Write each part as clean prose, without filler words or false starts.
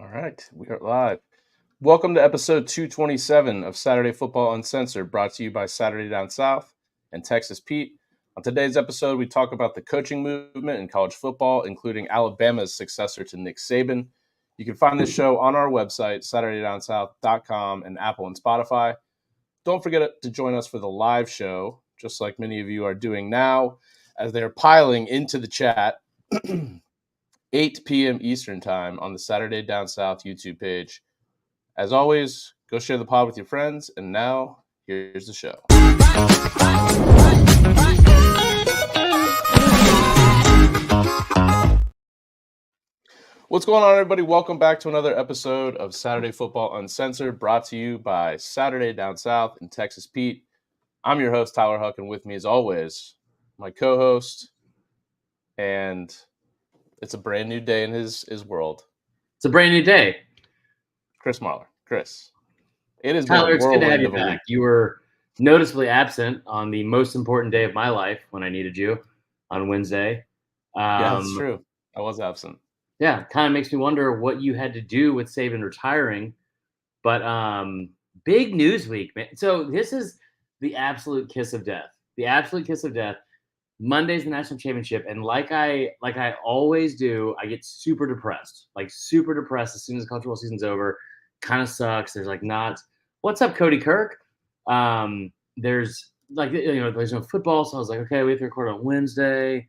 All right, we are live. Welcome to episode 227 of Saturday Football Uncensored, brought to you by Saturday Down South and Texas Pete. On today's episode, we talk about the coaching movement in college football, including Alabama's successor to Nick Saban. You can find this show on our website, SaturdayDownSouth.com, and Apple and Spotify. Don't forget to join us for the live show, just like many of you are doing now, as they're piling into the chat. 8 p.m. Eastern Time on the Saturday Down South YouTube page. As always, go share the pod with your friends. And now, here's the show. What's going on, everybody? Welcome back to another episode of Saturday Football Uncensored, brought to you by Saturday Down South and Texas Pete. I'm your host, Tyler Huck, and with me, as always, my co-host, and it's a brand new day in his world. It's a brand new day. Chris Marler. Chris. It is Tyler, it's good to have you back. You were noticeably absent on the most important day of my life when I needed you on Wednesday. Yeah, that's true. I was absent. Yeah, kind of makes me wonder what you had to do with Saban retiring. But big news week, man. So this is the absolute kiss of death. The absolute kiss of death. Monday's the national championship, and like I always do, I get super depressed as soon as the college football season's over. Kind of sucks. There's what's up, Cody Kirk? There's there's no football, so I was like, okay, we have to record on Wednesday.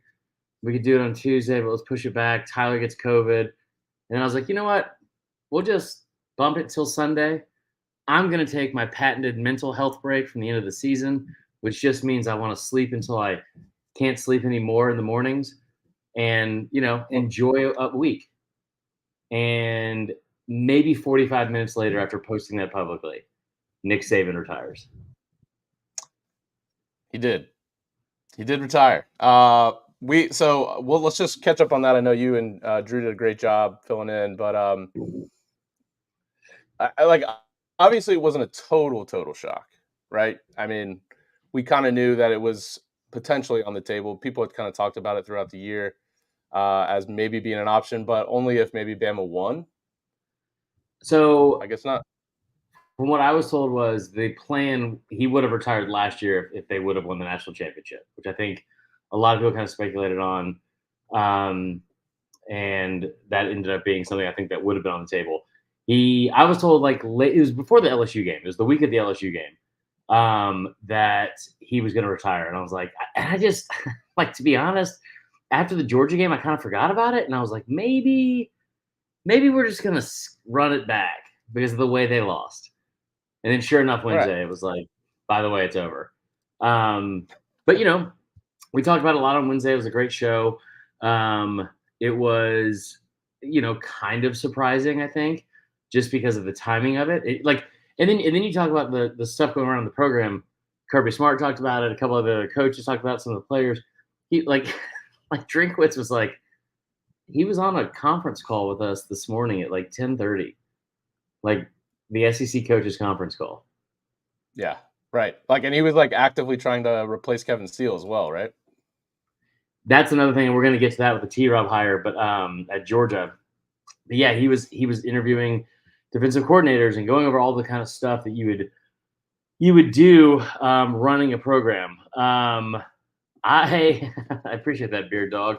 We could do it on Tuesday, but let's push it back. Tyler gets COVID, and I was like, you know what? We'll just bump it till Sunday. I'm gonna take my patented mental health break from the end of the season, which just means I want to sleep until I can't sleep anymore in the mornings and, enjoy a week. And maybe 45 minutes later, after posting that publicly, Nick Saban retires. He did retire. Let's just catch up on that. I know you and Drew did a great job filling in, but obviously it wasn't a total shock, right? I mean, we kind of knew that it was potentially on the table. People had kind of talked about it throughout the year as maybe being an option, but only if maybe Bama won. So I guess not. From what I was told was the plan, he would have retired last year if they would have won the national championship, which I think a lot of people kind of speculated on. And that ended up being something I think that would have been on the table. I was told it was before the LSU game. It was the week of the LSU game. That he was going to retire. And I was like, I just, to be honest, after the Georgia game, I kind of forgot about it. And I was like, maybe we're just going to run it back because of the way they lost. And then sure enough, Wednesday, It was like, by the way, it's over. But, we talked about it a lot on Wednesday. It was a great show. It was, kind of surprising, I think, just because of the timing of it. And then you talk about the stuff going around the program. Kirby Smart talked about it. A couple of the coaches talked about it, some of the players. He Drinkwitz was he was on a conference call with us this morning at 10:30, the SEC coaches conference call. Yeah, right. And he was actively trying to replace Kevin Steele as well, right? That's another thing, and we're going to get to that with the T-Rob hire, but at Georgia. But yeah, he was interviewing defensive coordinators and going over all the kind of stuff that you would do running a program. I appreciate that, beard dog.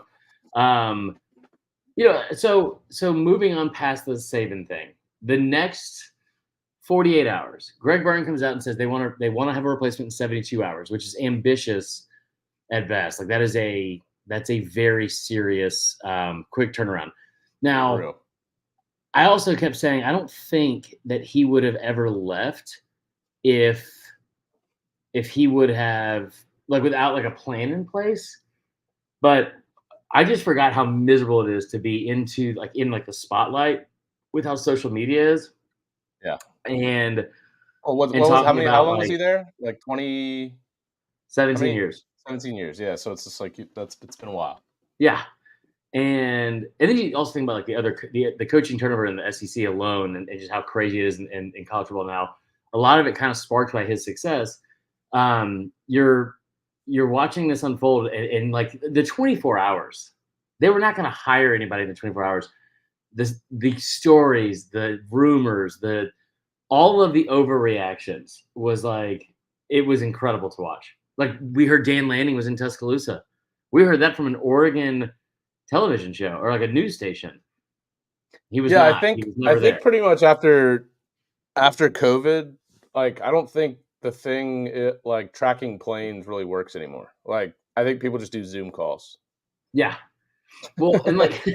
So moving on past the Saban thing, the next 48 hours, Greg Byrne comes out and says they want to have a replacement in 72 hours, which is ambitious at best. That's a very serious quick turnaround. Now, I also kept saying, I don't think that he would have ever left if he would have without a plan in place. But I just forgot how miserable it is to be in the spotlight with how social media is. Yeah. And how long was he there? 17 years. 17 years. Yeah. So it's just it's been a while. Yeah. And then you also think about the coaching turnover in the SEC alone and just how crazy it is in college football now. A lot of it kind of sparked by his success. You're watching this unfold in the 24 hours. They were not going to hire anybody in the 24 hours. the stories, the rumors, all of the overreactions was like it was incredible to watch. Like we heard Dan Lanning was in Tuscaloosa. We heard that from an Oregon television show or like a news station. He was Yeah, I not. He think was I never think there. pretty much after COVID, like I don't think the thing like tracking planes really works anymore. Like I think people just do Zoom calls. Yeah. Well, and like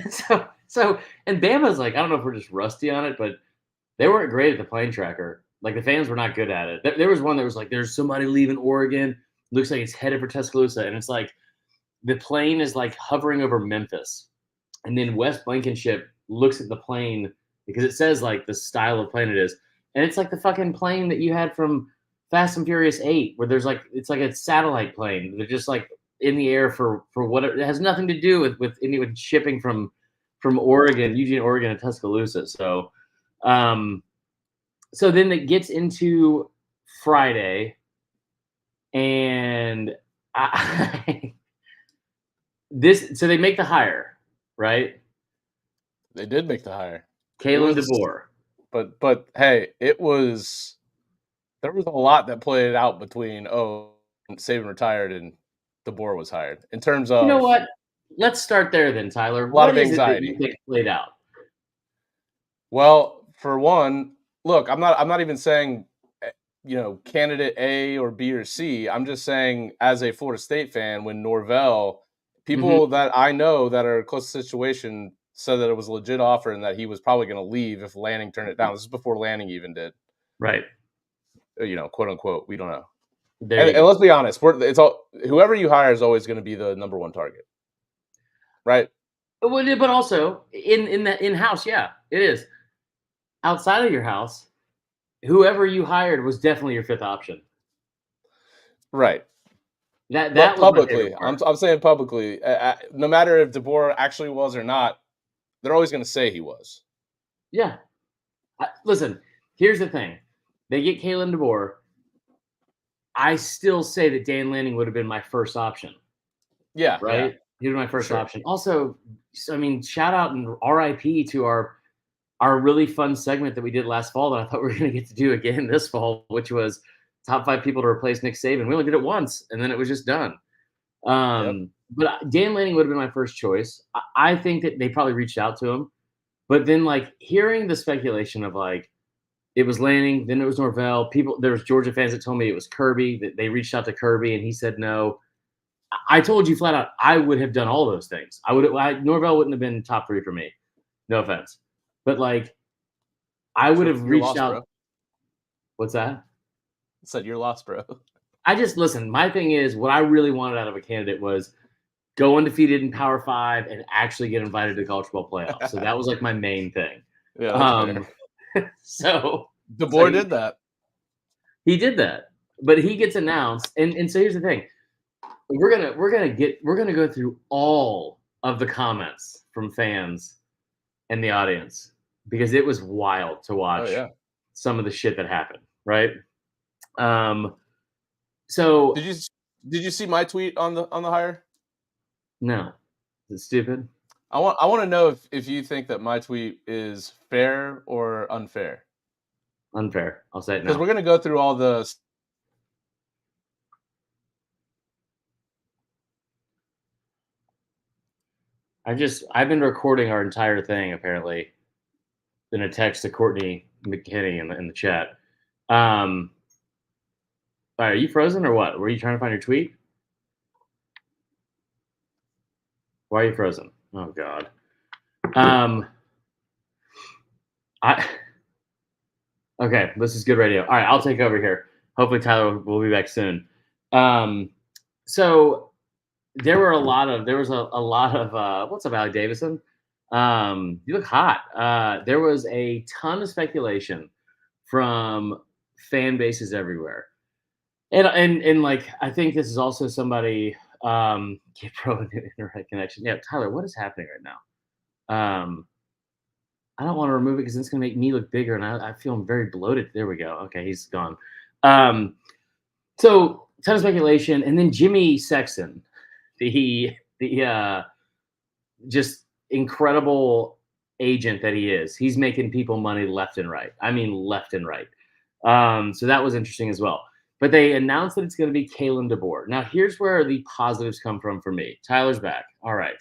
so and Bama's like, I don't know if we're just rusty on it, but they weren't great at the plane tracker. Like the fans were not good at it. There was one that was like, there's somebody leaving Oregon, looks like it's headed for Tuscaloosa, and it's like the plane is like hovering over Memphis. And then Wes Blankenship looks at the plane because it says like the style of plane it is. And it's like the fucking plane that you had from Fast and Furious 8, where there's like it's like a satellite plane. They're just like in the air for what it has nothing to do with anyone shipping from Oregon, Eugene, Oregon to Tuscaloosa. Um so then it gets into Friday and so they make the hire, right? They did make the hire. Kalen DeBoer. But hey, there was a lot that played out between Saban retired and DeBoer was hired in terms You know of what? Let's start there then, Tyler. a lot What of is it that you anxiety. think played out? Well, for one, look, I'm not even saying candidate A or B or C. I'm just saying as a Florida State fan, when Norvell, Mhm. people that I know that are close to the situation said that it was a legit offer and that he was probably going to leave if Lanning turned it down. This is before Lanning even did. Right. Quote unquote. We don't know. There And, you go. let's be honest, it's all whoever you hire is always going to be the number one target, right? But also in that in-house, yeah, it is. Outside of your house, whoever you hired was definitely your fifth option. Right. That But was my favorite publicly, part. I'm saying publicly, no matter if DeBoer actually was or not, they're always going to say he was. Yeah. Listen, here's the thing. They get Kalen DeBoer. I still say that Dan Lanning would have been my first option. Yeah, Right? He was my first sure. option. Also, I mean, shout out and RIP to our really fun segment that we did last fall that I thought we were going to get to do again this fall, which was top 5 people to replace Nick Saban. We only did it once, and then it was just done. Yep. But Dan Lanning would have been my first choice. I think that they probably reached out to him, but then like hearing the speculation of like it was Lanning, then it was Norvell. There was Georgia fans that told me it was Kirby, that they reached out to Kirby and he said no. I told you flat out, I would have done all those things. Norvell wouldn't have been top 3 for me. No offense. But like I would have You're reached lost, out. bro. What's that? I said you're lost, bro. I just listen. My thing is, what I really wanted out of a candidate was go undefeated in Power 5 and actually get invited to college football playoffs. So that was like my main thing. Yeah, that's fair. So DeBoer did that. He did that, but he gets announced, and so here's the thing: we're gonna go through all of the comments from fans and the audience because it was wild to watch some of the shit that happened. Right. So did you see my tweet on the hire? No. Is it stupid? I want to know if you think that my tweet is fair or unfair. Unfair. I'll say it now. Because we're gonna go through all the. I've been recording our entire thing apparently in a text to Courtney McKinney in the chat. All right, are you frozen or what? Were you trying to find your tweet? Why are you frozen? Oh God. Okay, this is good radio. All right, I'll take over here. Hopefully Tyler will be back soon. So there was a lot of what's up, Alec Davison? You look hot. There was a ton of speculation from fan bases everywhere. And like I think this is also somebody get pro internet connection. Yeah, Tyler, what is happening right now? I don't want to remove it because it's going to make me look bigger, and I feel very bloated. There we go. Okay, he's gone. So ton of speculation, and then Jimmy Sexton, the just incredible agent that he is. He's making people money left and right. I mean, left and right. So that was interesting as well. But they announced that it's going to be Kalen DeBoer. Now, here's where the positives come from for me. Tyler's back. All right.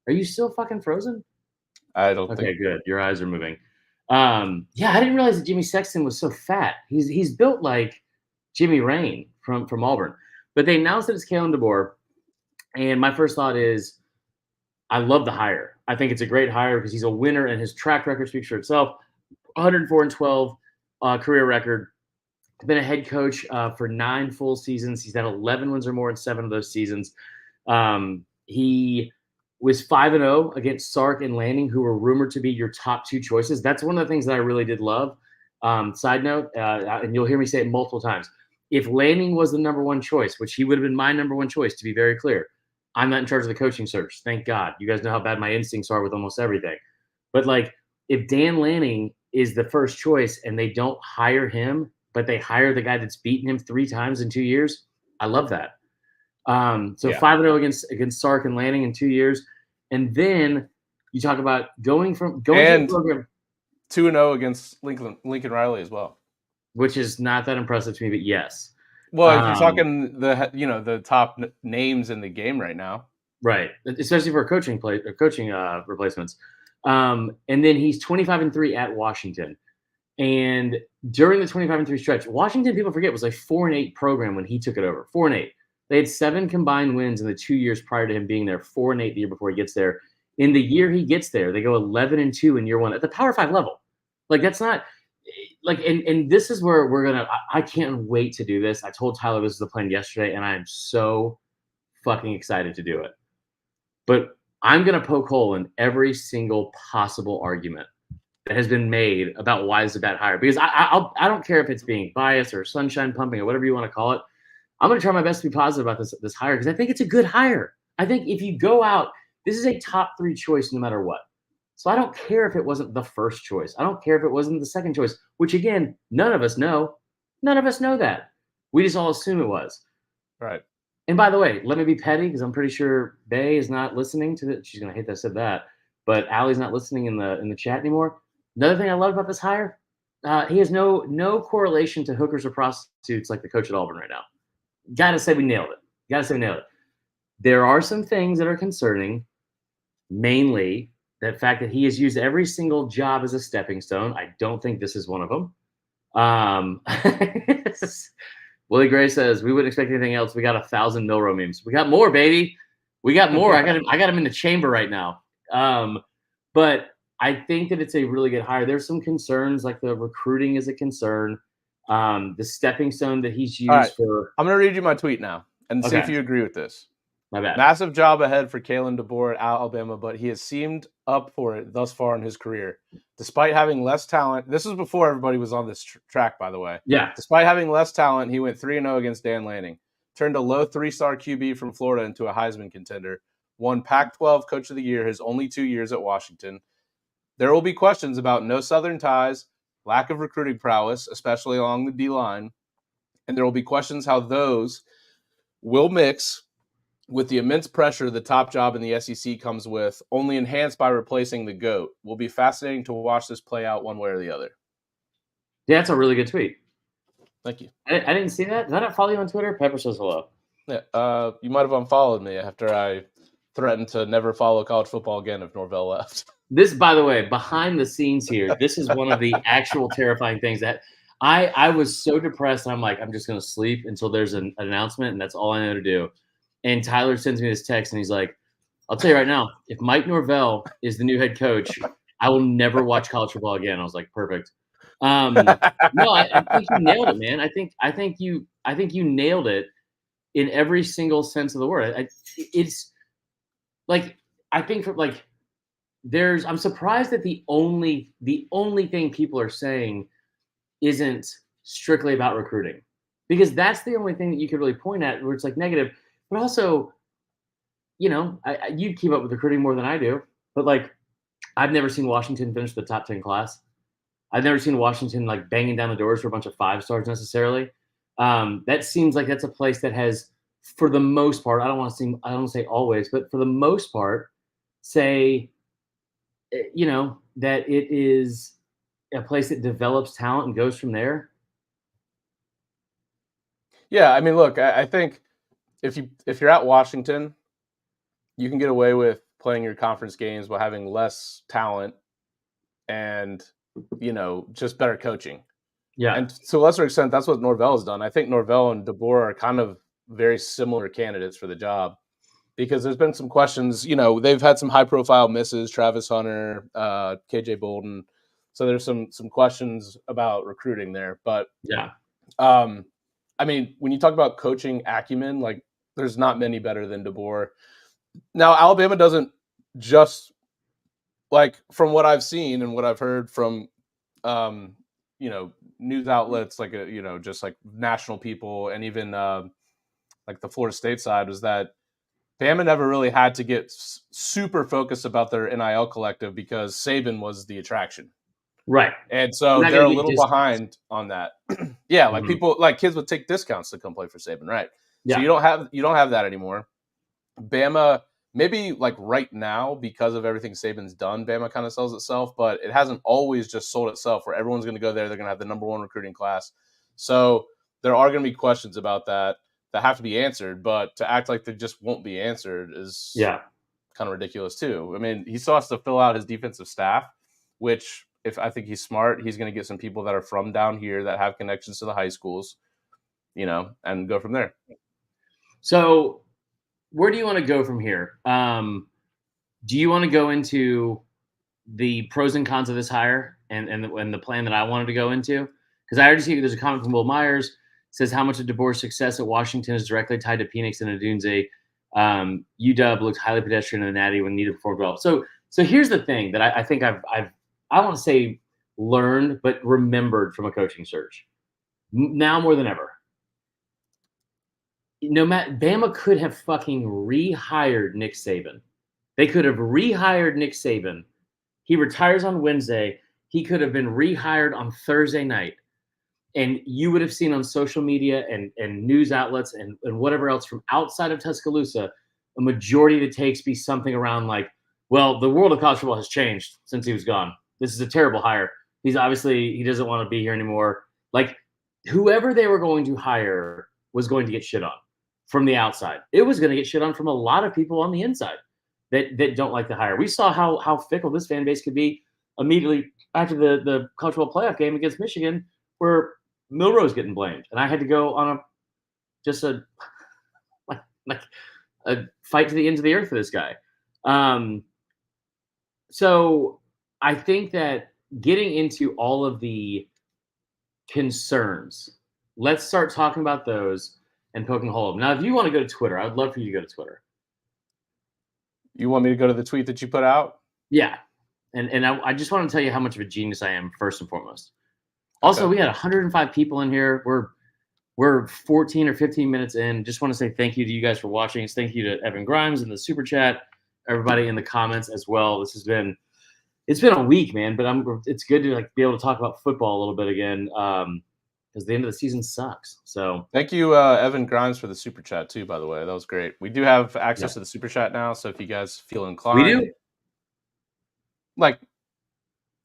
Are you still fucking frozen? I don't think. Okay, good. Your eyes are moving. Yeah, I didn't realize that Jimmy Sexton was so fat. He's built like Jimmy Rain from Auburn. But they announced that it's Kalen DeBoer, and my first thought is, I love the hire. I think it's a great hire because he's a winner, and his track record speaks for itself. 104-12 career record. He's been a head coach for 9 full seasons. He's had 11 wins or more in 7 of those seasons. He was 5-0 against Sark and Lanning, who were rumored to be your top 2 choices. That's one of the things that I really did love. Side note, and you'll hear me say it multiple times. If Lanning was the number 1 choice, which he would have been my number 1 choice, to be very clear, I'm not in charge of the coaching search. Thank God. You guys know how bad my instincts are with almost everything. But like, if Dan Lanning is the first choice and they don't hire him, but they hire the guy that's beaten him 3 times in 2 years, I love that. So 5-0 against Sark and Lanning in 2 years. And then you talk about going to the program. 2-0 against Lincoln Riley as well. Which is not that impressive to me, but yes. Well, if you're talking the top names in the game right now, right? Especially for coaching replacements. And then he's 25-3 at Washington, and during the 25-3 stretch, Washington, people forget, was a 4-8 program when he took it over. 4-8. They had 7 combined wins in the 2 years prior to him being there. 4-8 the year before he gets there. In the year he gets there, they go 11-2 in year 1 at the Power 5 level. Like, that's not. Like, and this is where I can't wait to do this. I told Tyler this is the plan yesterday, and I am so fucking excited to do it. But I'm going to poke hole in every single possible argument that has been made about why it's a bad hire. Because I don't care if it's being biased or sunshine pumping or whatever you want to call it. I'm going to try my best to be positive about this hire because I think it's a good hire. I think if you go out, this is a top 3 choice no matter what. So I don't care if it wasn't the first choice. I don't care if it wasn't the second choice, which, again, none of us know. None of us know that. We just all assume it was. Right. And by the way, let me be petty because I'm pretty sure Bay is not listening to it. She's going to hate that I said that. But Allie's not listening in the chat anymore. Another thing I love about this hire, he has no correlation to hookers or prostitutes like the coach at Auburn right now. Got to say we nailed it. There are some things that are concerning, mainly the fact that he has used every single job as a stepping stone. I don't think this is one of them. Willie Gray says, we wouldn't expect anything else. We got 1,000 Milrow memes. We got more, baby. We got more. I got him in the chamber right now. But I think that it's a really good hire. There's some concerns, like the recruiting is a concern. The stepping stone that he's used for. I'm going to read you my tweet now and see if you agree with this. My bad. Massive job ahead for Kalen DeBoer at Alabama, but he has seemed up for it thus far in his career. Despite having less talent, this was before everybody was on this track, by the way. Yeah. Despite having less talent, he went 3-0 against Dan Lanning, turned a low 3-star QB from Florida into a Heisman contender, won Pac-12 Coach of the Year his only 2 years at Washington. There will be questions about no Southern ties, lack of recruiting prowess, especially along the D-line, and there will be questions how those will mix with the immense pressure the top job in the SEC comes with, only enhanced by replacing the GOAT. Will be fascinating to watch this play out one way or the other. Yeah, that's a really good tweet. Thank you. I didn't see that. Did I not follow you on Twitter? Pepper says hello. Yeah, you might have unfollowed me after I threatened to never follow college football again if Norvell left. This, by the way, behind the scenes here, this is one of the actual terrifying things that I was so depressed. I'm like, I'm just going to sleep until there's an announcement, and that's all I know to do. And Tyler sends me this text, and he's like, I'll tell you right now, if Mike Norvell is the new head coach, I will never watch college football again. I was like, perfect. No, I think you nailed it, man. I think you nailed it in every single sense of the word. It's like, I think I'm surprised that the only thing people are saying isn't strictly about recruiting, because that's the only thing that you could really point at where it's like negative. But also, you keep up with recruiting more than I do. But like, I've never seen Washington finish the top 10 class. I've never seen Washington like banging down the doors for a bunch of 5-stars necessarily. That seems like that's a place that has, for the most part, I don't want to say always, but for the most part, say that it is a place that develops talent and goes from there. Yeah, I mean, look, I think if you're at Washington, you can get away with playing your conference games while having less talent and just better coaching. Yeah. And to a lesser extent, that's what Norvell has done. I think Norvell and DeBoer are kind of very similar candidates for the job because there's been some questions. They've had some high profile misses, Travis Hunter, KJ Bolden. So there's some questions about recruiting there. But Yeah. I mean, when you talk about coaching acumen, like there's not many better than DeBoer. Now, Alabama doesn't just like from what I've seen and what I've heard from news outlets like just like national people and even like the Florida State side was that Bama never really had to get super focused about their NIL collective because Saban was the attraction. Right. And so Not they're gonna a get little discounts. behind on that. Yeah, like Mhm. people like kids would take discounts to come play for Saban, right? So Yeah. you don't have that anymore. Bama, maybe like right now because of everything Saban's done, Bama kind of sells itself, but it hasn't always just sold itself where everyone's going to go there. They're going to have the number one recruiting class. So there are going to be questions about that have to be answered, but to act like they just won't be answered is Yeah. kind of ridiculous too. I mean, he still has to fill out his defensive staff, which if I think he's smart, he's going to get some people that are from down here that have connections to the high schools, and go from there. So where do you want to go from here? Do you want to go into the pros and cons of this hire and the plan that I wanted to go into? Because I already see there's a comment from Will Myers says how much of DeBoer's success at Washington is directly tied to Penix and Adunze. UW looked highly pedestrian and natty when needed performed well. So here's the thing that I think I want to say learned but remembered from a coaching search now more than ever. Bama could have fucking rehired Nick Saban. They could have rehired Nick Saban. He retires on Wednesday. He could have been rehired on Thursday night. And you would have seen on social media and news outlets and whatever else from outside of Tuscaloosa, a majority of the takes be something around like, well, the world of college football has changed since he was gone. This is a terrible hire. He doesn't want to be here anymore. Like whoever they were going to hire was going to get shit on from the outside. It was going to get shit on from a lot of people on the inside that don't like the hire. We saw how fickle this fan base could be immediately after the college football playoff game against Michigan, where Milroe's getting blamed, and I had to go on a fight to the ends of the earth for this guy. So I think that getting into all of the concerns, let's start talking about those and poking a hole of them. Now, if you want to go to Twitter, I would love for you to go to Twitter. You want me to go to the tweet that you put out? Yeah. And I just want to tell you how much of a genius I am, first and foremost. Also, we had 105 people in here. We're 14 or 15 minutes in. Just want to say thank you to you guys for watching. Thank you to Evan Grimes in the super chat, everybody in the comments as well. It's been a week, man, but it's good to be able to talk about football a little bit again because the end of the season sucks. So thank you, Evan Grimes, for the super chat too. By the way, that was great. We do have access to the super chat now, so if you guys feel inclined, we do. Like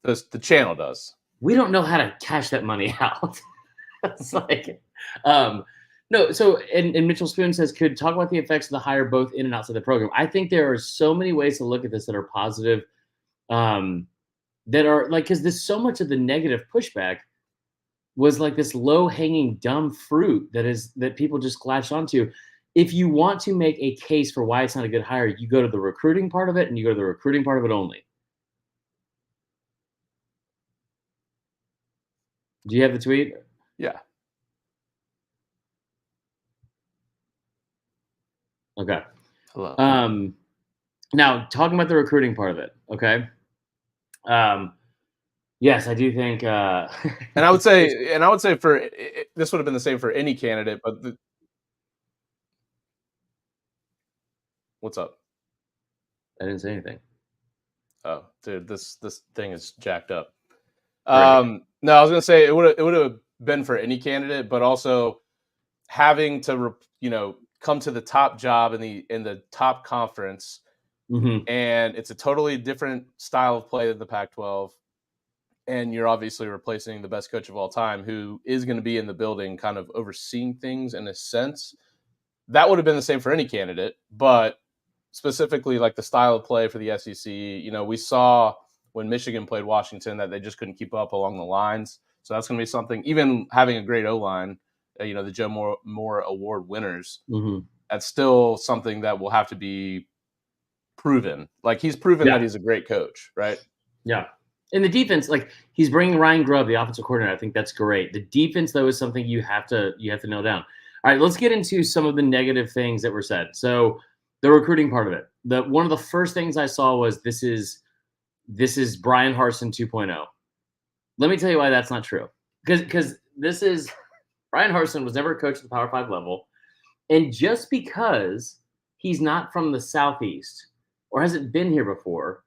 the channel does. We don't know how to cash that money out. It's like, no. So, and Mitchell Spoon says, could talk about the effects of the hire both in and outside the program. I think there are so many ways to look at this that are positive, that are like, because there's so much of the negative pushback was like this low hanging dumb fruit that people just latched onto. If you want to make a case for why it's not a good hire, you go to the recruiting part of it and you go to the recruiting part of it only. Do you have the tweet? Yeah. Okay. Hello. Now talking about the recruiting part of it. Okay. Yes, I do think. And I would say for this would have been the same for any candidate, but what's up? I didn't say anything. Oh, dude, this thing is jacked up. No, I was gonna say it would have been for any candidate, but also having to come to the top job in the top conference and it's a totally different style of play than the Pac-12. And you're obviously replacing the best coach of all time, who is going to be in the building kind of overseeing things in a sense. That would have been the same for any candidate, but specifically like the style of play for the SEC, we saw when Michigan played Washington that they just couldn't keep up along the lines. So that's going to be something, even having a great O-line, the Joe Moore Award winners, that's still something that will have to be proven. Like he's proven that he's a great coach, right? Yeah. And the defense, like he's bringing Ryan Grubb, the offensive coordinator. I think that's great. The defense, though, is something you have to nail down. All right, let's get into some of the negative things that were said. So the recruiting part of it. One of the first things I saw was this is Brian Harsin 2.0. Let me tell you why that's not true. Because this is Brian Harsin was never a coach at the Power 5 level. And just because he's not from the Southeast or hasn't been here before,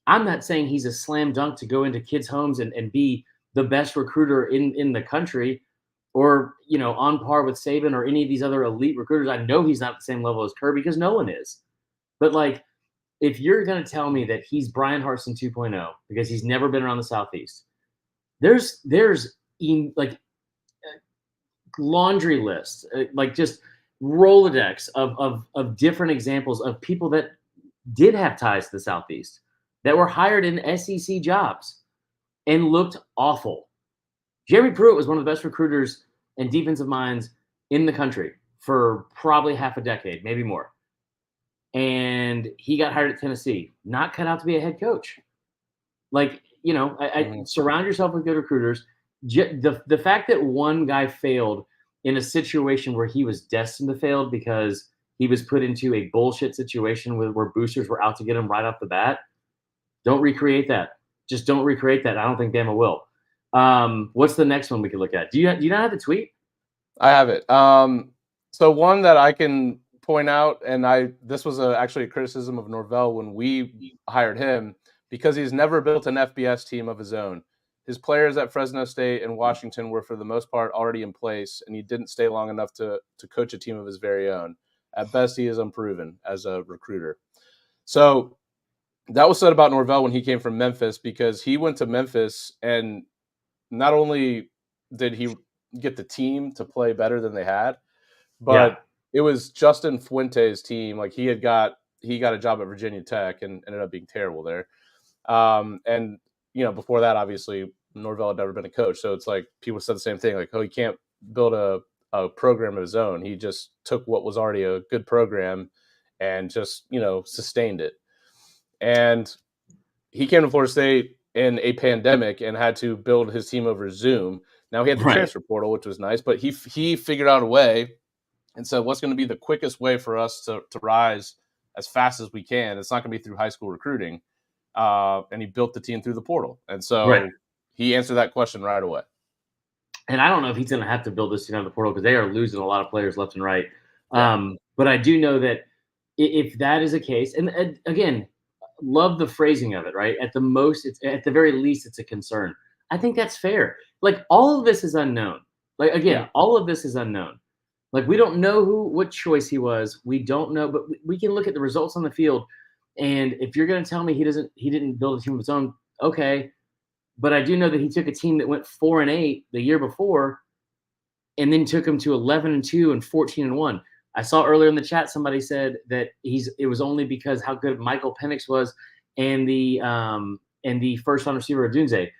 I'm not saying he's a slam dunk to go into kids' homes and be the best recruiter in the country or, on par with Saban or any of these other elite recruiters. I know he's not at the same level as Kirby because no one is. But, like, if you're going to tell me that he's Brian Harsin 2.0 because he's never been around the Southeast, there's like laundry lists, like just Rolodex of different examples of people that did have ties to the Southeast that were hired in SEC jobs and looked awful. Jeremy Pruitt was one of the best recruiters and defensive minds in the country for probably half a decade, maybe more. And he got hired at Tennessee, not cut out to be a head coach. Like, I surround yourself with good recruiters. The fact that one guy failed in a situation where he was destined to fail because he was put into a bullshit situation where boosters were out to get him right off the bat. Don't recreate that. Just don't recreate that. I don't think Bama will. What's the next one we could look at? Do you not have the tweet? I have it. So one that I can point out, and this was actually a criticism of Norvell when we hired him, because he's never built an FBS team of his own. His players at Fresno State and Washington were, for the most part, already in place, and he didn't stay long enough to coach a team of his very own. At best, he is unproven as a recruiter. So that was said about Norvell when he came from Memphis, because he went to Memphis and not only did he get the team to play better than they had, but it was Justin Fuente's team. Like he got a job at Virginia Tech and ended up being terrible there. And before that, obviously Norvell had never been a coach. So it's like people said the same thing, like, oh, he can't build a program of his own. He just took what was already a good program and just, sustained it. And he came to Florida State in a pandemic and had to build his team over Zoom. Now he had the transfer portal, which was nice, but he figured out a way and said, what's going to be the quickest way for us to rise as fast as we can? It's not going to be through high school recruiting. And he built the team through the portal. And so he answered that question right away. And I don't know if he's going to have to build this team on the portal because they are losing a lot of players left and right. But I do know that if that is a case, and again, love the phrasing of it, right? At the very least, it's a concern. I think that's fair. Like all of this is unknown. Like again, all of this is unknown. Like we don't know what choice he was. We don't know, but we can look at the results on the field. And if you're going to tell me he didn't build a team of his own, okay. But I do know that he took a team that went 4-8 the year before, and then took him to 11-2 and 14-1. I saw earlier in the chat somebody said that it was only because how good Michael Penix was and the first round receiver Odunze.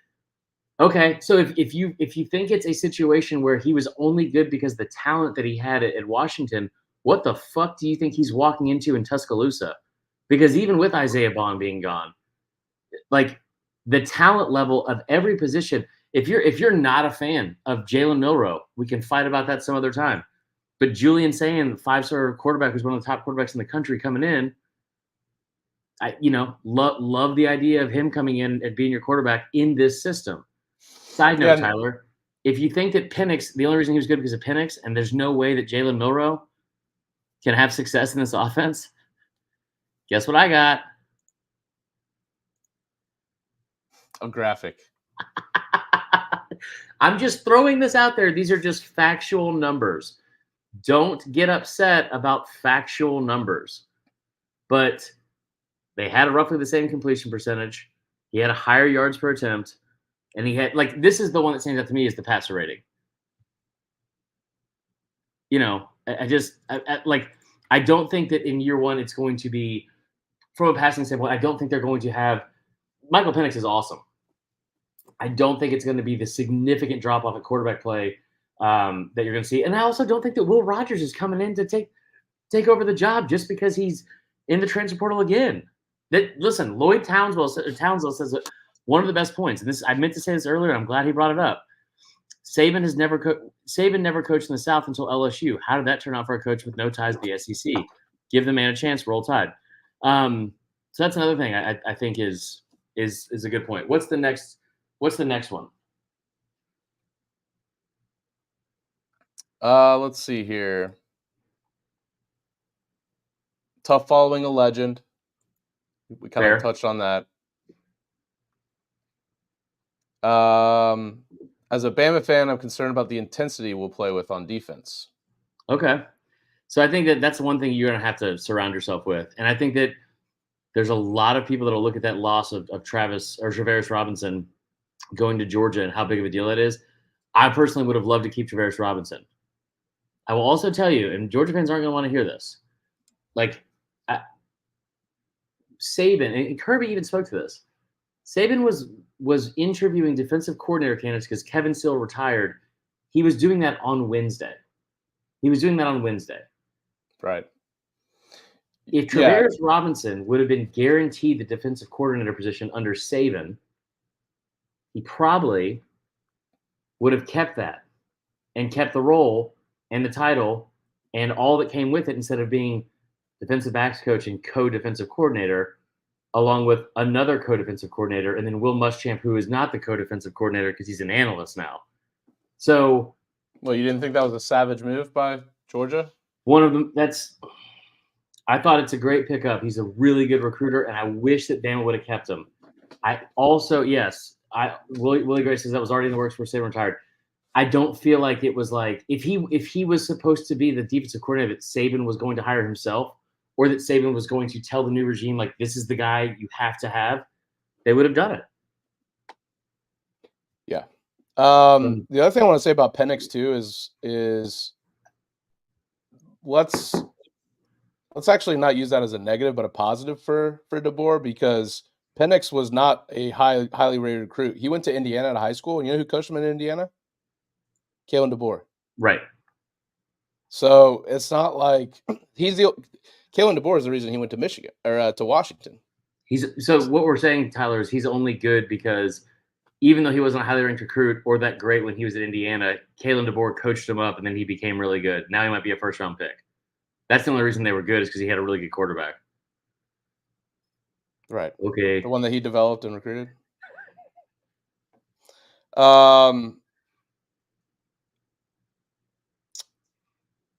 Okay, so if you think it's a situation where he was only good because the talent that he had at Washington, what the fuck do you think he's walking into in Tuscaloosa? Because even with Isaiah Bond being gone, like the talent level of every position, if you're not a fan of Jalen Milroe, we can fight about that some other time. But Julian Sayin, 5-star quarterback, who's one of the top quarterbacks in the country coming in, I love the idea of him coming in and being your quarterback in this system. Side note, Tyler, if you think that Penix, the only reason he was good because of Penix, and there's no way that Jalen Milroe can have success in this offense, guess what I got? A graphic. I'm just throwing this out there. These are just factual numbers. Don't get upset about factual numbers. But They had roughly the same completion percentage. He had a higher yards per attempt, and he had this is the one that stands out to me is the passer rating. I don't think that in year one it's going to be from a passing standpoint. I don't think they're going to have Michael Penix is awesome. I don't think it's going to be the significant drop off at quarterback play that you're going to see, and I also don't think that Will Rogers is coming in to take over the job just because he's in the transfer portal again. Listen, Lloyd Townsend says that one of the best points, and this I meant to say this earlier. I'm glad he brought it up. Saban never coached in the South until LSU. How did that turn out for a coach with no ties to the SEC? Give the man a chance. Roll Tide. So that's another thing I think is a good point. What's the next one? Let's see here. Tough following a legend. We kind of touched on that. As a Bama fan, I'm concerned about the intensity we'll play with on defense. Okay. So I think that's the one thing you're going to have to surround yourself with. And I think that there's a lot of people that will look at that loss of Travis or Travaris Robinson going to Georgia and how big of a deal it is. I personally would have loved to keep Travaris Robinson. I will also tell you, and Georgia fans aren't going to want to hear this, Saban, and Kirby even spoke to this. Saban was interviewing defensive coordinator candidates because Kevin Steele retired. He was doing that on Wednesday. Right. If Travaris Robinson would have been guaranteed the defensive coordinator position under Saban, he probably would have kept that and kept the role and the title and all that came with it instead of being defensive backs coach and co-defensive coordinator, along with another co-defensive coordinator, and then Will Muschamp, who is not the co-defensive coordinator because he's an analyst now. So, well, you didn't think that was a savage move by Georgia? One of them. I thought it's a great pickup. He's a really good recruiter, and I wish that Bama would have kept him. I also, Willie Gray says that was already in the works before Saban retired. I don't feel like it was like if he was supposed to be the defensive coordinator that Saban was going to hire himself, or that Saban was going to tell the new regime, like, this is the guy you have to have, they would have done it. Yeah. The other thing I want to say about Penix too is let's actually not use that as a negative, but a positive for DeBoer, because Penix was not a highly rated recruit. He went to Indiana out of high school, and you know who coached him in Indiana? Kalen DeBoer. Right. So it's not like Kalen DeBoer is the reason he went to Michigan or to Washington. So what we're saying, Tyler, is he's only good because even though he wasn't a highly ranked recruit or that great when he was at Indiana, Kalen DeBoer coached him up, and then he became really good. Now he might be a first-round pick. That's the only reason they were good is because he had a really good quarterback. Right. Okay. The one that he developed and recruited.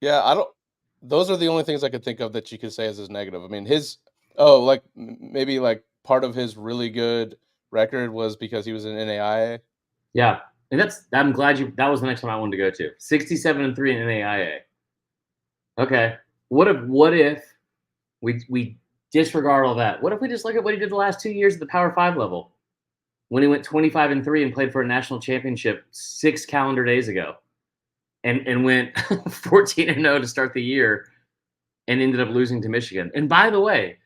Yeah, those are the only things I could think of that you could say as his negative. I mean, maybe part of his really good record was because he was in NAIA. Yeah. And I'm glad that was the next one I wanted to go to. 67-3 in NAIA. Okay. What if we disregard all that? What if we just look at what he did the last 2 years at the Power 5 level? When he went 25-3 and played for a national championship 6 calendar days ago, and went 14-0 to start the year, and ended up losing to Michigan. And by the way,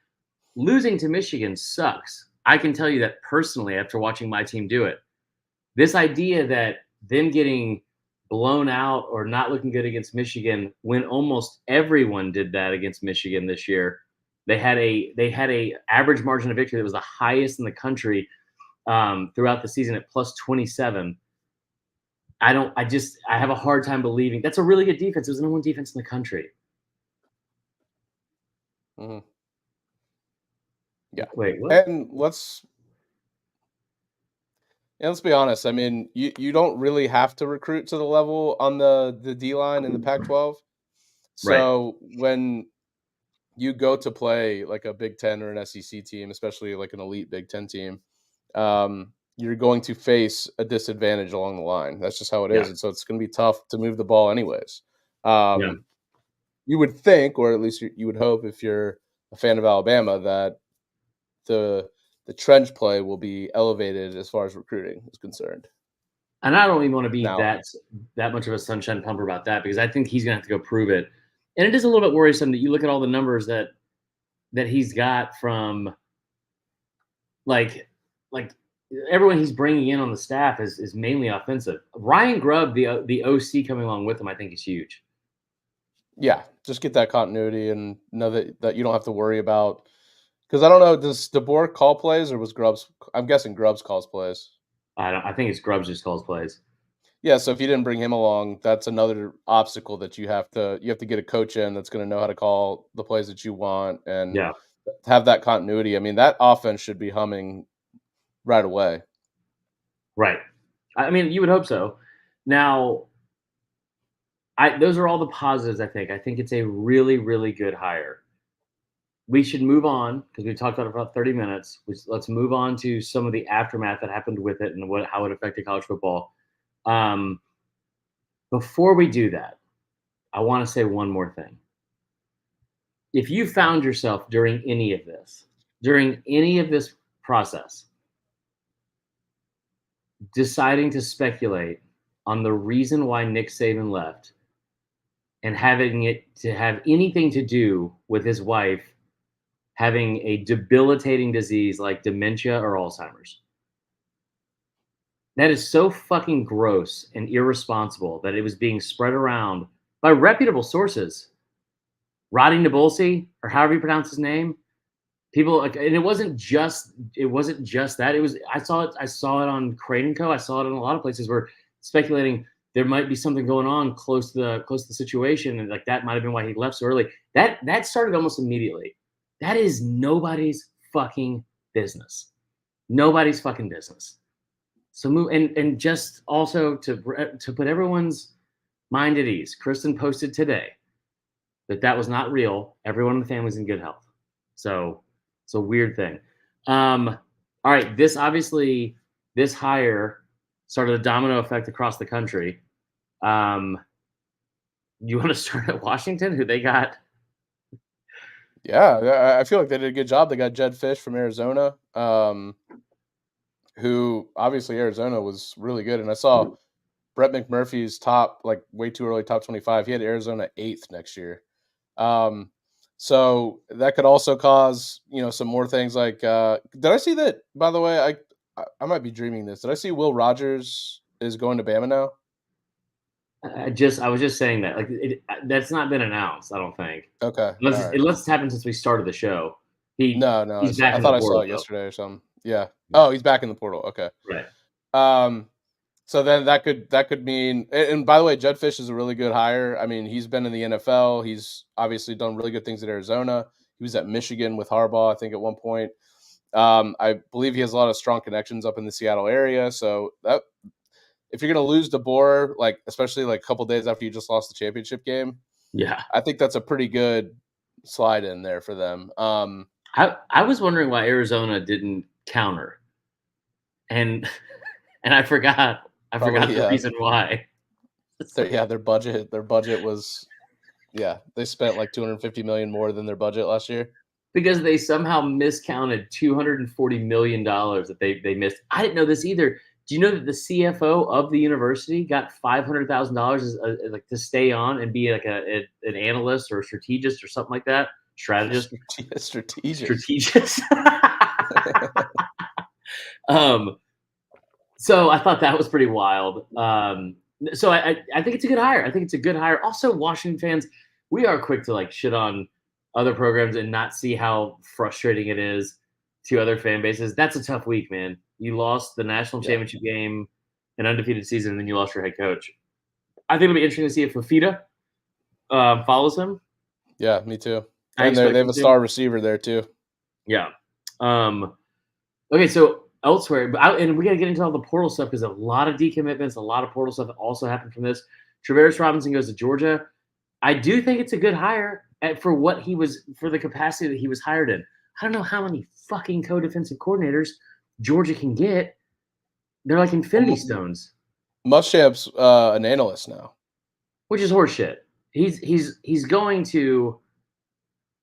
losing to Michigan sucks. I can tell you that personally after watching my team do it. This idea that them getting blown out or not looking good against Michigan when almost everyone did that against Michigan this year. They had a average margin of victory that was the highest in the country throughout the season at plus 27. I have a hard time believing that's a really good defense. It was the number one defense in the country. Mm-hmm. Yeah. Wait, what? And let's be honest. I mean, you don't really have to recruit to the level on the D line in the Pac-12. So when you go to play like a Big Ten or an SEC team, especially like an elite Big Ten team, you're going to face a disadvantage along the line. That's just how it is. And so it's going to be tough to move the ball anyways. You would think, or at least you would hope if you're a fan of Alabama, that the trench play will be elevated as far as recruiting is concerned. And I don't even want to be Now, that much of a sunshine pumper about that because I think he's going to have to go prove it. And it is a little bit worrisome that you look at all the numbers that he's got from like everyone he's bringing in on the staff is mainly offensive. Ryan Grubb, the OC coming along with him, I think is huge. yeah, just get that continuity and know that you don't have to worry about. Because I don't know, does DeBoer call plays or was Grubbs? I'm guessing Grubbs calls plays. I think it's Grubbs just calls plays. Yeah, so if you didn't bring him along, that's another obstacle that you have to get a coach in that's going to know how to call the plays that you want and Yeah, have that continuity. I mean, that offense should be humming right away. right. I mean, you would hope so. Now, those are all the positives. I think it's a really, really good hire. We should move on because we talked about it for about 30 minutes. Let's move on to some of the aftermath that happened with it and how it affected college football. Before we do that, I want to say one more thing. If you found yourself during any of this process, deciding to speculate on the reason why Nick Saban left and having it to have anything to do with his wife having a debilitating disease like dementia or Alzheimer's. That is so fucking gross and irresponsible that it was being spread around by reputable sources. Roddy Nabolsi, or however you pronounce his name, people like, and it wasn't just that. It was I saw it on Crane & Co. I saw it in a lot of places where speculating there might be something going on close to the situation, and like that might have been why he left so early. That started almost immediately. That is nobody's fucking business. Nobody's fucking business. So move and just also to put everyone's mind at ease. Kristen posted today that was not real. Everyone in the family's in good health. So it's a weird thing. All right, this hire started a domino effect across the country. You want to start at Washington? Who they got? Yeah, I feel like they did a good job. They got Jedd Fisch from Arizona, who obviously Arizona was really good. And I saw Brett McMurphy's top, like way too early, top 25. He had Arizona 8th next year. So that could also cause, some more things like, did I see that, by the way, I might be dreaming this. Did I see Will Rogers is going to Bama now? I was just saying that that's not been announced. I don't think. Okay. Unless it's happened since we started the show. No, He's back I in thought the I saw portal, it though. yesterday or something. Yeah. Oh, he's back in the portal. Okay. Right. So then that could mean, and by the way, Jedd Fisch is a really good hire. I mean, he's been in the NFL. He's obviously done really good things at Arizona. He was at Michigan with Harbaugh, I think, at one point. I believe he has a lot of strong connections up in the Seattle area. So that if you're going to lose DeBoer, like especially like a couple days after you just lost the championship game, Yeah. I think that's a pretty good slide in there for them. I was wondering why Arizona didn't counter, and I forgot the reason why. Their budget was, they spent like $250 million more than their budget last year because they somehow miscounted $240 million that they missed. I didn't know this either. Do you know that the CFO of the university got $500,000 like to stay on and be like an analyst or a strategist or something like that? Strategist. Strategist. So I thought that was pretty wild. So I think it's a good hire. I think it's a good hire. Also, Washington fans, we are quick to like shit on other programs and not see how frustrating it is to other fan bases. That's a tough week, man. You lost the national championship game, an undefeated season, and then you lost your head coach. I think it'll be interesting to see if Fafita follows him. Yeah, me too. And they have a star receiver there too. Yeah. Okay, so elsewhere, and we got to get into all the portal stuff because a lot of decommitments, a lot of portal stuff also happened from this. Travaris Robinson goes to Georgia. I do think it's a good hire for the capacity that he was hired in. I don't know how many fucking co-defensive coordinators Georgia can get. They're like infinity stones. Muschamp's an analyst now, which is horseshit. He's going to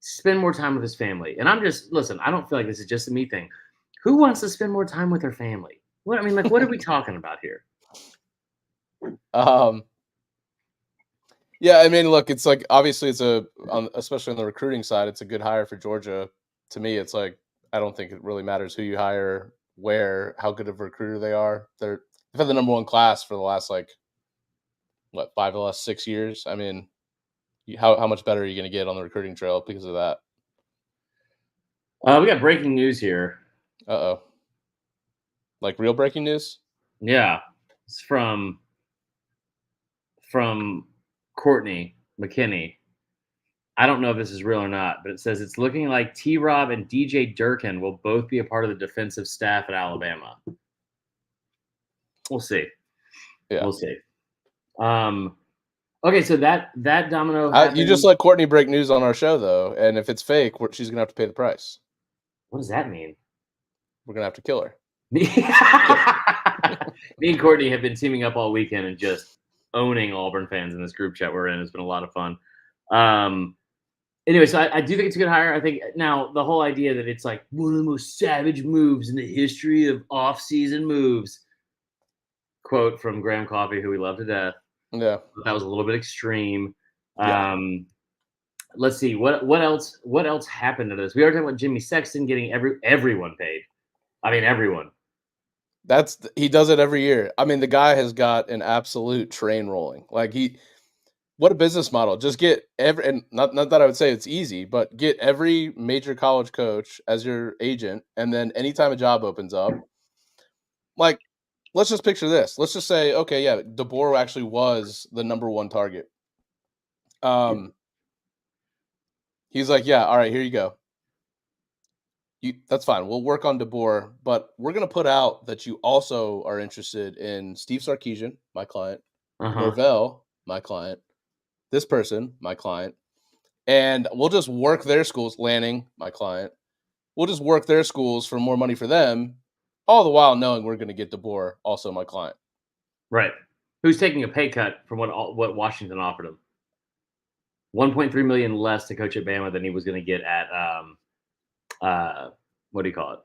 spend more time with his family. And I'm just listen. I don't feel like this is just a me thing. Who wants to spend more time with their family? What I mean, like, what are we talking about here? Um, yeah, I mean, look, it's like obviously especially on the recruiting side, it's a good hire for Georgia. To me, it's like I don't think it really matters who you hire, where, how good of a recruiter they are. They've had the number one class for the last like what 5 of the last 6 years. I mean, how much better are you going to get on the recruiting trail because of that? We got breaking news here. Uh oh, like real breaking news. Yeah, it's from Courtney McKinney. I don't know if this is real or not, but it says it's looking like T. Rob and DJ Durkin will both be a part of the defensive staff at Alabama. We'll see. Yeah, We'll see. Okay, so that domino you just happened. let Courtney break news on our show though, and if it's fake, she's gonna have to pay the price. What does that mean? We're gonna have to kill her. Me and Courtney have been teaming up all weekend and just owning Auburn fans in this group chat we're in. It's been a lot of fun. Anyway, so I do think it's a good hire. I think now the whole idea that it's like one of the most savage moves in the history of off-season moves. Quote from Graham Coffey, who we love to death. Yeah. That was a little bit extreme. Yeah. Let's see what else happened to this. We already talked about Jimmy Sexton getting everyone paid. I mean, everyone. He does it every year. I mean, the guy has got an absolute train rolling. Like what a business model. Just get and not that I would say it's easy, but get every major college coach as your agent, and then anytime a job opens up, like let's just picture this. Let's just say, okay, yeah, DeBoer actually was the number one target. He's like, yeah, all right, here you go. That's fine. We'll work on DeBoer, but we're gonna put out that you also are interested in Steve Sarkisian, my client, Norvell, my client, this person, my client, and we'll just work their schools. Lanning, my client, we'll just work their schools for more money for them, all the while knowing we're gonna get DeBoer, also my client. Right. Who's taking a pay cut from what Washington offered him? $1.3 million less to coach at Bama than he was going to get at what do you call it?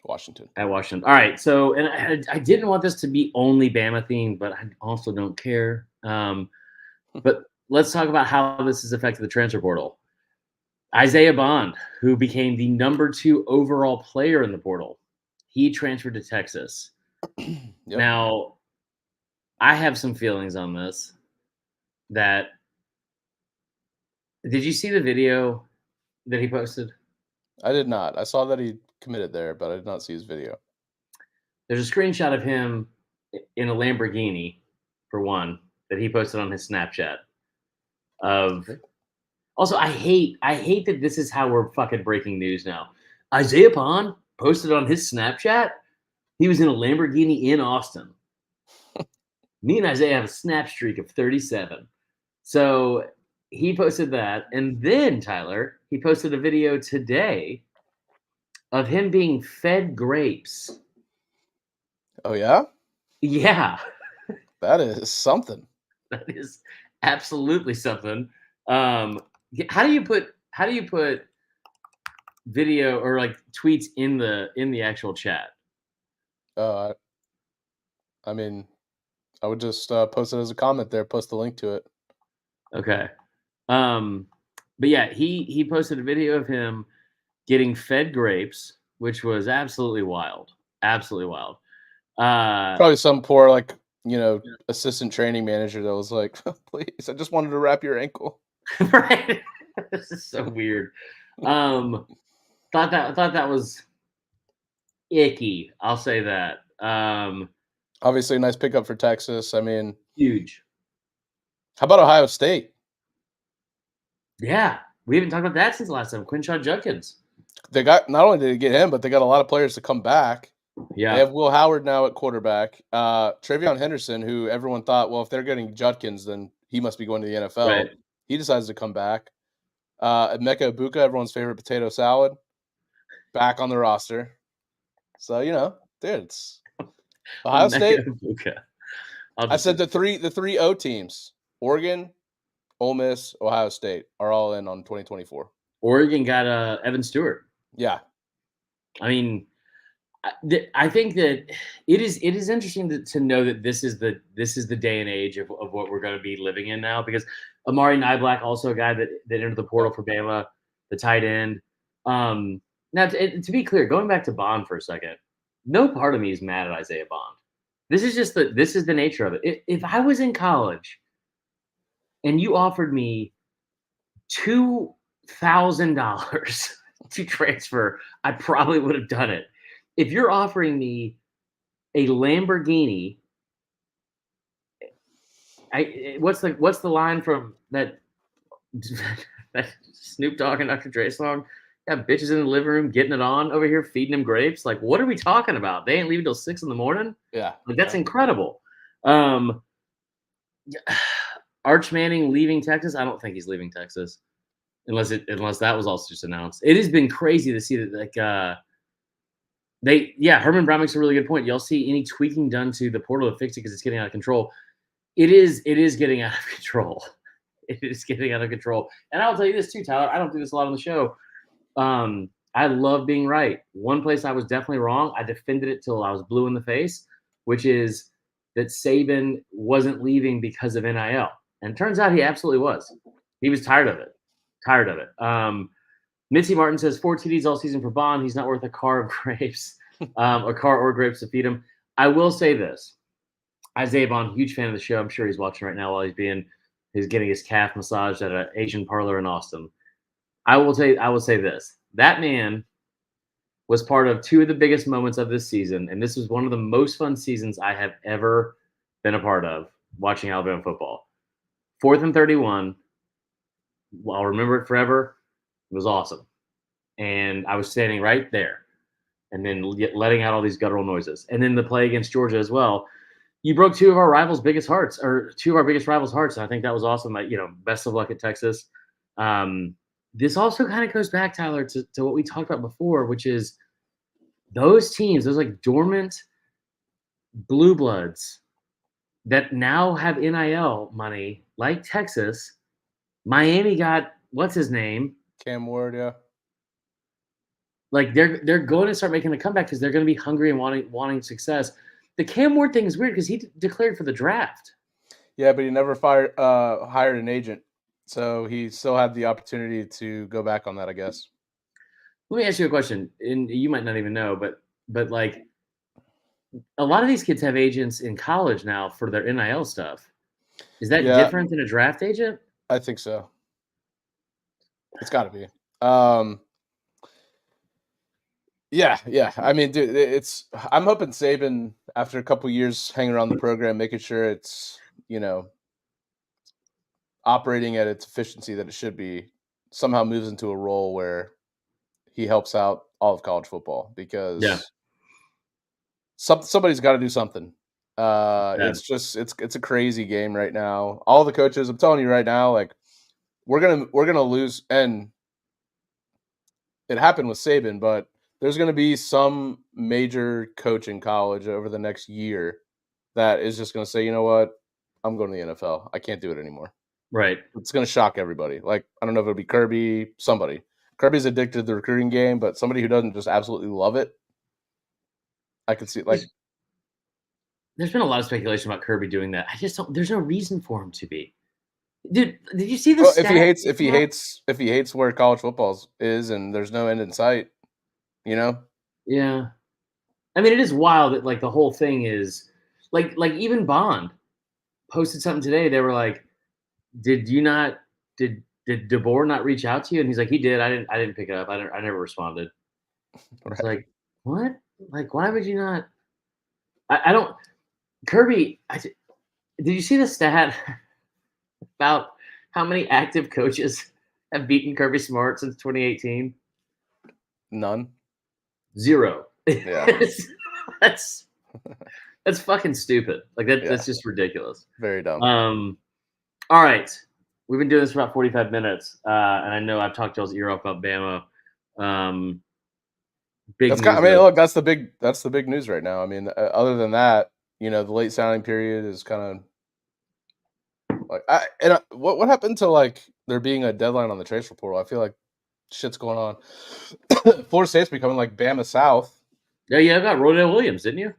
Washington. At Washington. All right. So, and I didn't want this to be only Bama themed, but I also don't care. But let's talk about how this has affected the transfer portal. Isaiah Bond, who became the number 2 overall player in the portal, he transferred to Texas. Yep. Now, I have some feelings on this. Did you see the video that he posted? I did not. I saw that he committed there, but I did not see his video. There's a screenshot of him in a Lamborghini, for one, that he posted on his Snapchat. Also, I hate that this is how we're fucking breaking news now. Isaiah Bond posted on his Snapchat he was in a Lamborghini in Austin. Me and Isaiah have a snap streak of 37. So he posted that. And then, Tyler, he posted a video today of him being fed grapes. Oh, yeah? Yeah. That is something. That is absolutely something. How do you put video or like tweets in the actual chat? I mean, I would just post it as a comment there, post the link to it. Okay. But yeah, he posted a video of him getting fed grapes, which was absolutely wild. Absolutely wild. Probably some poor, like, assistant training manager that was like, please, I just wanted to wrap your ankle. Right. This is so weird. Thought that was icky. I'll say that. Obviously a nice pickup for Texas. I mean, huge. How about Ohio State? Yeah. We haven't talked about that since the last time. Quinshon Judkins. They got, not only did they get him, but they got a lot of players to come back. Yeah. They have Will Howard now at quarterback. Travion Henderson, who everyone thought, well, if they're getting Judkins, then he must be going to the NFL. Right. He decides to come back. Emeka Ibuka, everyone's favorite potato salad, back on the roster. So, dude, it's Ohio State. Ibuka. I said the three O teams: Oregon, Ole Miss, Ohio State are all in on 2024. Oregon got Evan Stewart. Yeah. I mean, I think that it is interesting to know that this is the day and age of what we're going to be living in now, because Amari Niblack, also a guy that entered the portal for Bama, the tight end. Now, to be clear, going back to Bond for a second, no part of me is mad at Isaiah Bond. This is the nature of it. If I was in college and you offered me $2,000 to transfer, I probably would have done it. If you're offering me a Lamborghini, what's the line from that that Snoop Dogg and Dr. Dre song? Got bitches in the living room getting it on over here, feeding them grapes. Like, what are we talking about? They ain't leaving till 6 a.m. Yeah. Like, that's incredible. Arch Manning leaving Texas. I don't think he's leaving Texas unless that was also just announced. It has been crazy to see that, Herman Brown makes a really good point. Y'all see any tweaking done to the portal to fix it because it's getting out of control. It is getting out of control. It is getting out of control. And I'll tell you this too, Tyler. I don't do this a lot on the show. I love being right. One place I was definitely wrong, I defended it till I was blue in the face, which is that Saban wasn't leaving because of NIL. And it turns out he absolutely was. He was tired of it. Mitzi Martin says 4 TDs all season for Bond. He's not worth a car of grapes, a car or grapes to feed him. I will say this. Isaiah Bond, huge fan of the show. I'm sure he's watching right now while he's getting his calf massaged at an Asian parlor in Austin. I will say this. That man was part of 2 of the biggest moments of this season, and this was one of the most fun seasons I have ever been a part of watching Alabama football. 4th and 31. I'll remember it forever. It was awesome. And I was standing right there and then letting out all these guttural noises. And then the play against Georgia as well. You broke 2 of our rivals' biggest hearts, or 2 of our biggest rivals' hearts. And I think that was awesome. Best of luck at Texas. This also kind of goes back, Tyler, to what we talked about before, which is those teams, those like dormant blue bloods that now have NIL money, like Texas. Miami got, what's his name? Cam Ward, yeah. Like they're going to start making a comeback because they're going to be hungry and wanting success. The Cam Ward thing is weird because he declared for the draft. Yeah, but he never hired an agent, so he still had the opportunity to go back on that, I guess. Let me ask you a question, and you might not even know, but like a lot of these kids have agents in college now for their NIL stuff. Is that different than a draft agent? I think so. It's got to be. Yeah. I mean, dude, I'm hoping Saban, after a couple years hanging around the program, making sure it's, operating at its efficiency that it should be, somehow moves into a role where he helps out all of college football, because somebody's got to do something. It's just it's a crazy game right now. All the coaches, I'm telling you right now, like we're gonna lose, and it happened with Saban, but there's gonna be some major coach in college over the next year that is just gonna say, you know what, I'm going to the NFL. I can't do it anymore. Right. It's gonna shock everybody. Like, I don't know if it'll be Kirby, somebody. Kirby's addicted to the recruiting game, but somebody who doesn't just absolutely love it, I could see, like, there's been a lot of speculation about Kirby doing that. I just don't. There's no reason for him to be. Dude, did you see this? If he hates where college football is, and there's no end in sight, Yeah. I mean, it is wild that like the whole thing is like even Bond posted something today. They were like, did DeBoer not reach out to you? And he's like, he did. I didn't pick it up. I never responded. Right. It's like, what? Like, why would you not? I don't. Kirby, did you see the stat about how many active coaches have beaten Kirby Smart since 2018? None. 0. Yeah. that's fucking stupid. Like that's just ridiculous. Very dumb. All right. We've been doing this for about 45 minutes. And I know I've talked y'all's ear off about Bama. Big news. Look, that's the big news right now. I mean, other than that, the late signing period is kind of Like, what happened to like there being a deadline on the transfer portal? I feel like shit's going on. Florida State's becoming like Bama South. Yeah, I got Rodale Williams, didn't you?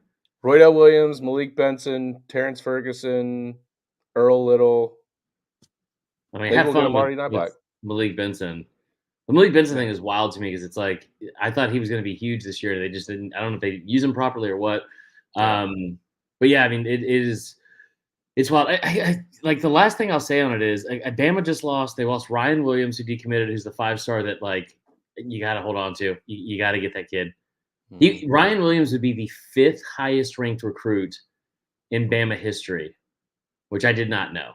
Roydell Williams, Malik Benson, Terrence Ferguson, Earl Little. I mean, Maybe have we'll get fun Amari with Niblack. Malik Benson. The Malik Benson Yeah. thing is wild to me because it's like I thought he was going to be huge this year. They just didn't. I don't know if they use him properly or what. Yeah. But yeah, I mean, it is. It's wild. Like the last thing I'll say on it is, Bama just lost. They lost Ryan Williams, who decommitted, who's the 5-star that like you got to hold on to. You got to get that kid. Ryan Williams would be the 5th highest ranked recruit in Bama history, which I did not know.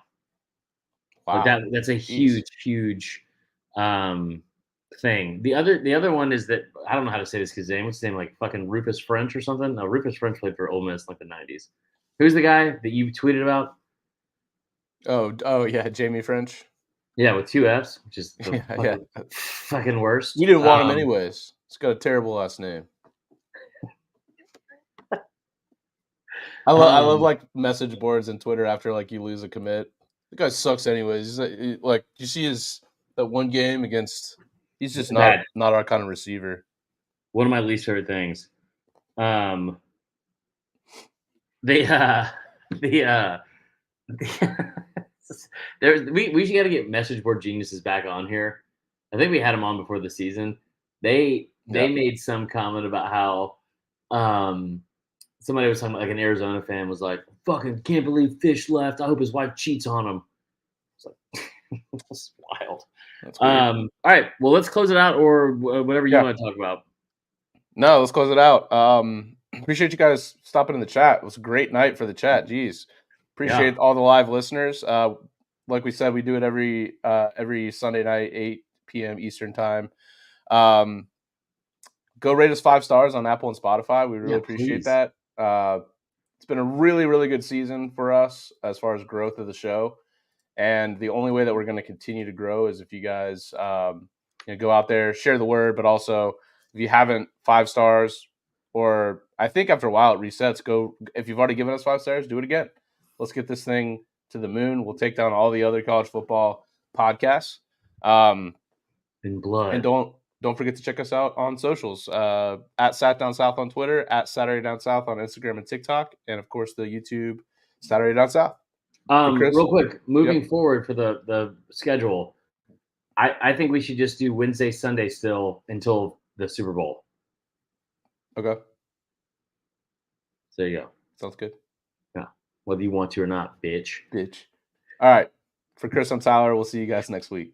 Wow. Like that's a huge thing. The other one is that I don't know how to say this kid's name. What's his name? Like fucking Rufus French or something? No, Rufus French played for Ole Miss in like the 90s. Who's the guy that you tweeted about? Oh yeah, Jamie French. Yeah, with 2 F's, which is the fucking worst. We didn't want him anyways. He's got a terrible last name. I love like message boards and Twitter after like you lose a commit. The guy sucks anyways. He's like you see that one game against. He's just not our kind of receiver. One of my least favorite things. We should got to get message board geniuses back on here. I think we had them on before the season. They made some comment about how somebody was talking about, like an Arizona fan was like, fucking can't believe Fish left. I hope his wife cheats on him. It's like that's wild. That's all right, well, let's close it out or whatever you want to talk about. No, let's close it out. Appreciate you guys stopping in the chat. It was a great night for the chat. Jeez. Appreciate all the live listeners. Like we said, we do it every Sunday night, 8 p.m. Eastern time. Go rate us 5 stars on Apple and Spotify. We really appreciate that. It's been a really, really good season for us as far as growth of the show. And the only way that we're going to continue to grow is if you guys go out there, share the word, but also if you haven't 5 stars, or I think after a while it resets, if you've already given us 5 stars, do it again. Let's get this thing to the moon. We'll take down all the other college football podcasts. In blood. And don't forget to check us out on socials. At Sat Down South on Twitter, at Saturday Down South on Instagram and TikTok, and of course the YouTube Saturday Down South. Real quick, moving forward for the schedule, I think we should just do Wednesday, Sunday still until the Super Bowl. Okay. So there you go. Sounds good. Yeah. Whether you want to or not, bitch. All right. For Chris, I'm Tyler. We'll see you guys next week.